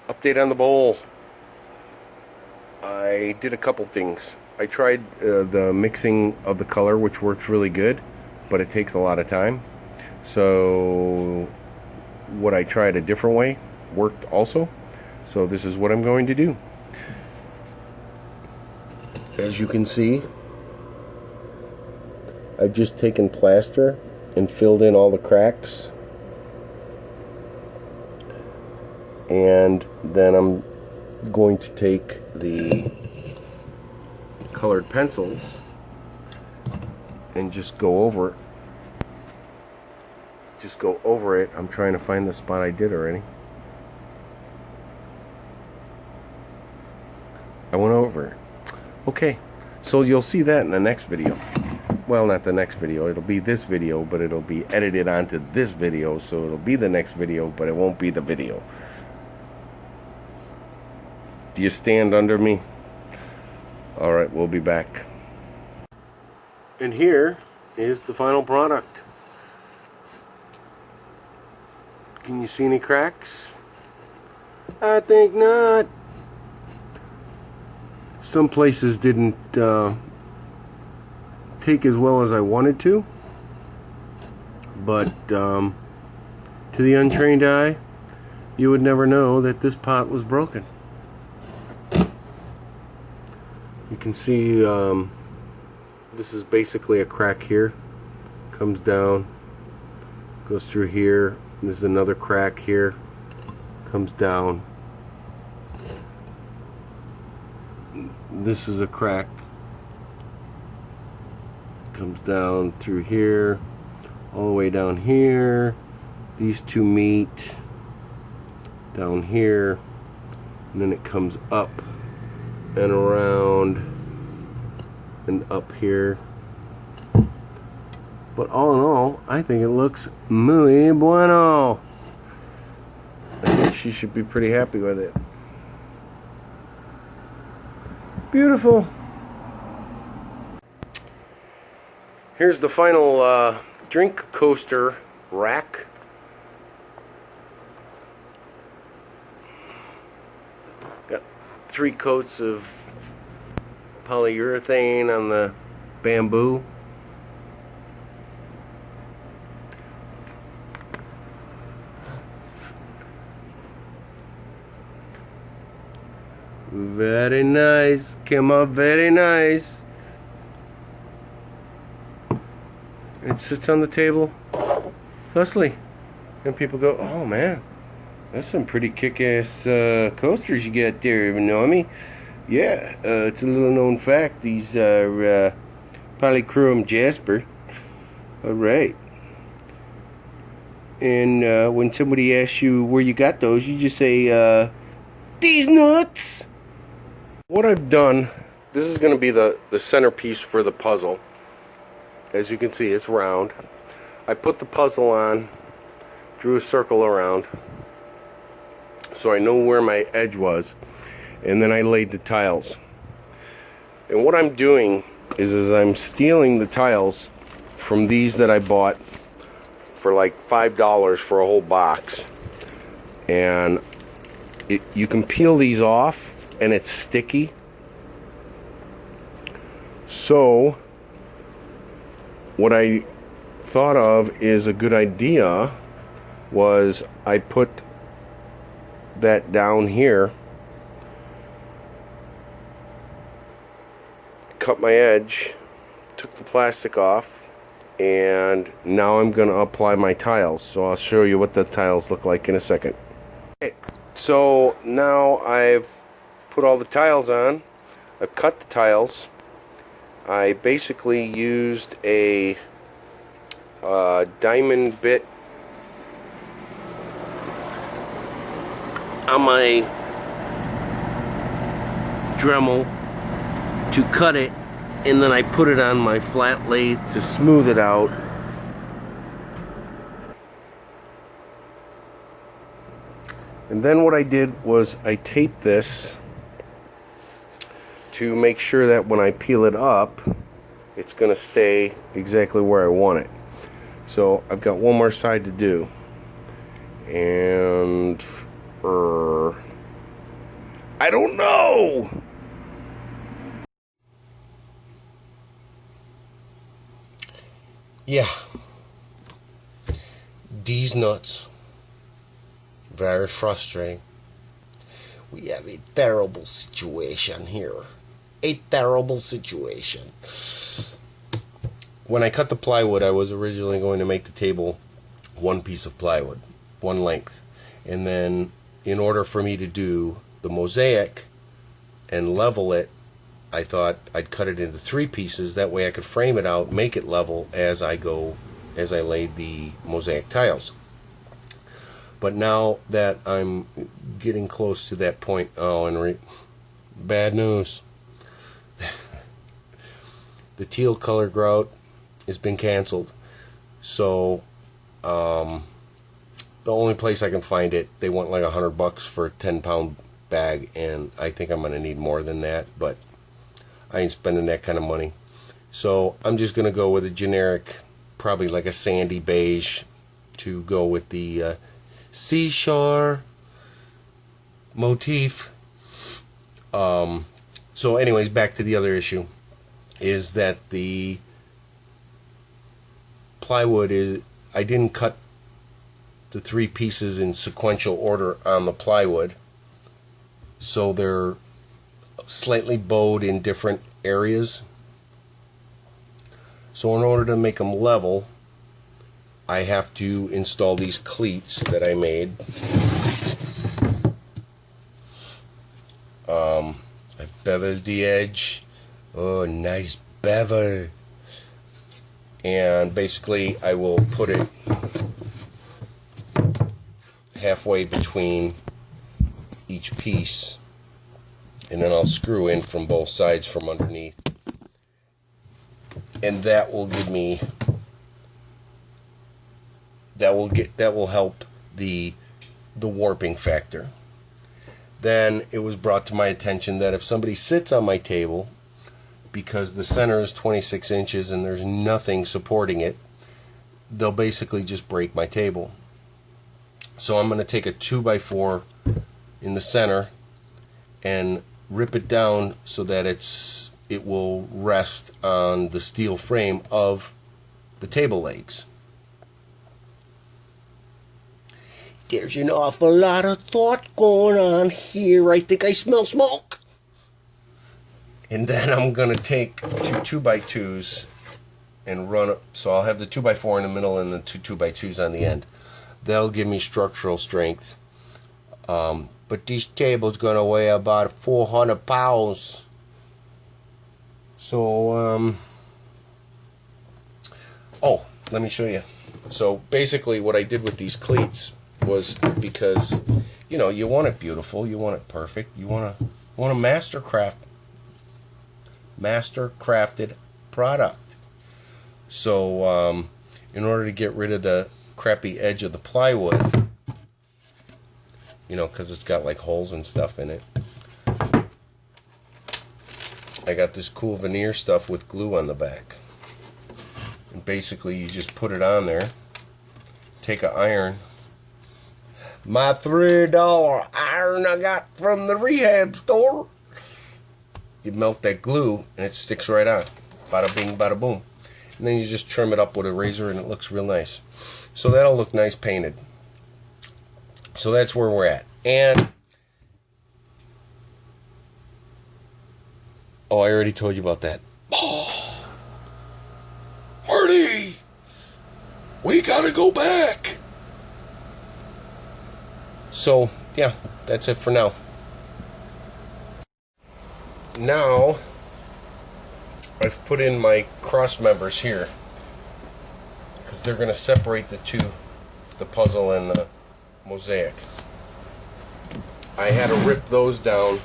Update on the bowl. I did a couple things. I tried the mixing of the color, which works really good, but it takes a lot of time. So what I tried a different way worked also. So this is what I'm going to do. As you can see, I've just taken plaster and filled in all the cracks. And then I'm going to take the colored pencils and just go over it. Just go over it. I'm trying to find the spot I did already. I went over it. Okay, so you'll see that in the next video. Well, not the next video. It'll be this video, but it'll be edited onto this video, so it'll be the next video, but it won't be the video. Do you stand under me? Alright, we'll be back. And here is the final product. Can you see any cracks? I think not. Some places didn't take as well as I wanted to, but to the untrained eye, you would never know that this pot was broken. You can see this is basically a crack here. Comes down, goes through here. There's another crack here. Comes down. This is a crack. Comes down through here, all the way down here. These two meet down here, and then it comes up and around and up here. But all in all, I think it looks muy bueno. I think she should be pretty happy with it. Beautiful. Here's the final drink coaster rack. Got 3 coats of polyurethane on the bamboo. Very nice. Came out very nice. It sits on the table thusly, and people go, "Oh man, that's some pretty kick-ass coasters you got there, you know me?" Yeah, it's a little known fact. These are polychrome jasper. All right. And when somebody asks you where you got those, you just say, "Dees Nutz." What I've done, this is going to be the centerpiece for the puzzle. As you can see, it's round. I put the puzzle on, drew a circle around, so I know where my edge was, and then I laid the tiles. And what I'm doing is I'm stealing the tiles from these that I bought for like $5 for a whole box. And you can peel these off, and it's sticky. So what I thought of is a good idea was I put that down here, cut my edge, took the plastic off, and now I'm going to apply my tiles. So I'll show you what the tiles look like in a second. Okay, so now I've put all the tiles on. I've cut the tiles. I basically used a diamond bit on my Dremel to cut it, and then I put it on my flat lathe to smooth it out. And then what I did was I taped this to make sure that when I peel it up, it's going to stay exactly where I want it. So I've got one more side to do, And I don't know. Yeah. Dees Nutz. Very frustrating. We have a terrible situation here. A terrible situation. When I cut the plywood, I was originally going to make the table one piece of plywood, one length. And then in order for me to do the mosaic and level it, I thought I'd cut it into 3 pieces. That way I could frame it out, make it level as I laid the mosaic tiles. But now that I'm getting close to that point, bad news. The teal color grout has been canceled. So the only place I can find it, they want like $100 for a 10-pound bag, and I think I'm gonna need more than that, but I ain't spending that kind of money. So I'm just gonna go with a generic, probably like a sandy beige, to go with the seashore motif. So anyways, back to the other issue, is that the plywood is, I didn't cut the 3 pieces in sequential order on the plywood, so they're slightly bowed in different areas. So in order to make them level, I have to install these cleats that I made. I beveled the edge. Oh, nice bevel. And basically I will put it halfway between each piece, and then I'll screw in from both sides from underneath, and that will give me, that will help the warping factor. Then it was brought to my attention that if somebody sits on my table, because the center is 26 inches and there's nothing supporting it, they'll basically just break my table. So I'm going to take a 2x4 in the center and rip it down so that it will rest on the steel frame of the table legs. There's an awful lot of thought going on here. I think I smell smoke. And then I'm going to take 2 2x2s and run it. So I'll have the 2x4 in the middle and the 2 2x2s on the end. That'll give me structural strength. But this table's going to weigh about 400 pounds. So, oh, let me show you. So basically what I did with these cleats was, because, you know, you want it beautiful, you want it perfect, you want a master crafted product. So in order to get rid of the crappy edge of the plywood, you know, because it's got like holes and stuff in it, I got this cool veneer stuff with glue on the back. And basically you just put it on there, take an iron, my $3 iron I got from the rehab store. You melt that glue and it sticks right on. Bada bing, bada boom. And then you just trim it up with a razor and it looks real nice. So that'll look nice painted. So that's where we're at. And oh, I already told you about that. Oh, Marty, we gotta go back. So yeah, that's it for now. Now I've put in my cross members here because they're going to separate the two, the puzzle and the mosaic. I had to rip those down,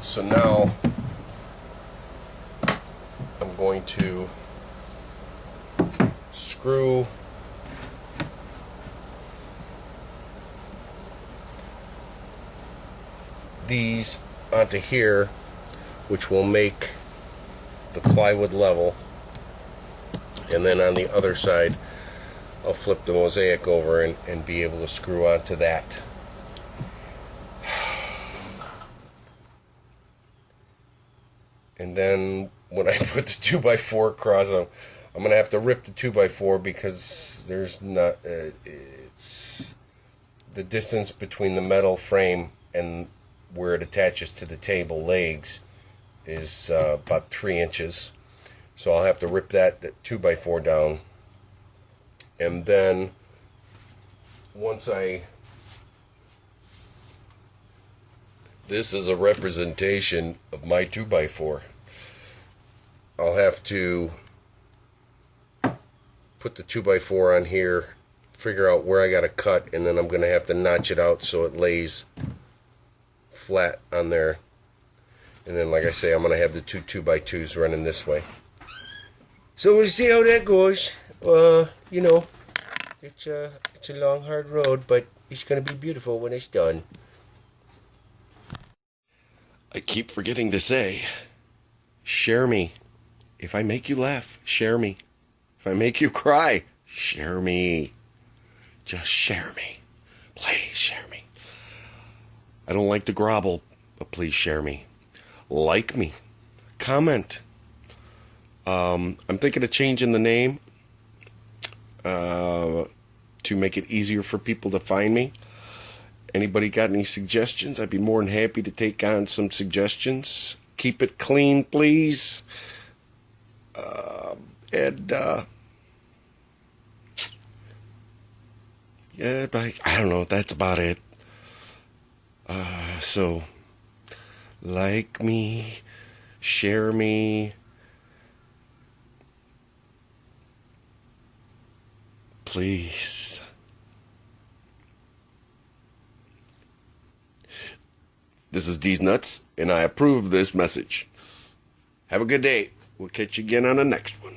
so now I'm going to screw these onto here, which will make the plywood level, and then on the other side I'll flip the mosaic over and be able to screw onto that. And then when I put the 2x4 across, I'm going to have to rip the 2x4 because there's not, it's the distance between the metal frame and where it attaches to the table legs is about 3 inches. So I'll have to rip that 2x4 down. And then once this is a representation of my 2x4. I'll have to put the 2x4 on here, figure out where I got to cut, and then I'm going to have to notch it out so it lays flat on there. And then, like I say, I'm going to have the two 2x2s running this way. So we'll see how that goes. You know, it's a long, hard road, but it's going to be beautiful when it's done. I keep forgetting to say, share me. If I make you laugh, share me. If I make you cry, share me. Just share me. Please share me. I don't like to grovel, but please share me. Like me. Comment. I'm thinking of changing the name to make it easier for people to find me. Anybody got any suggestions? I'd be more than happy to take on some suggestions. Keep it clean, please. Yeah, but I don't know. That's about it. So, like me, share me. Please. This is Dees Nutz, and I approve this message. Have a good day. We'll catch you again on the next one.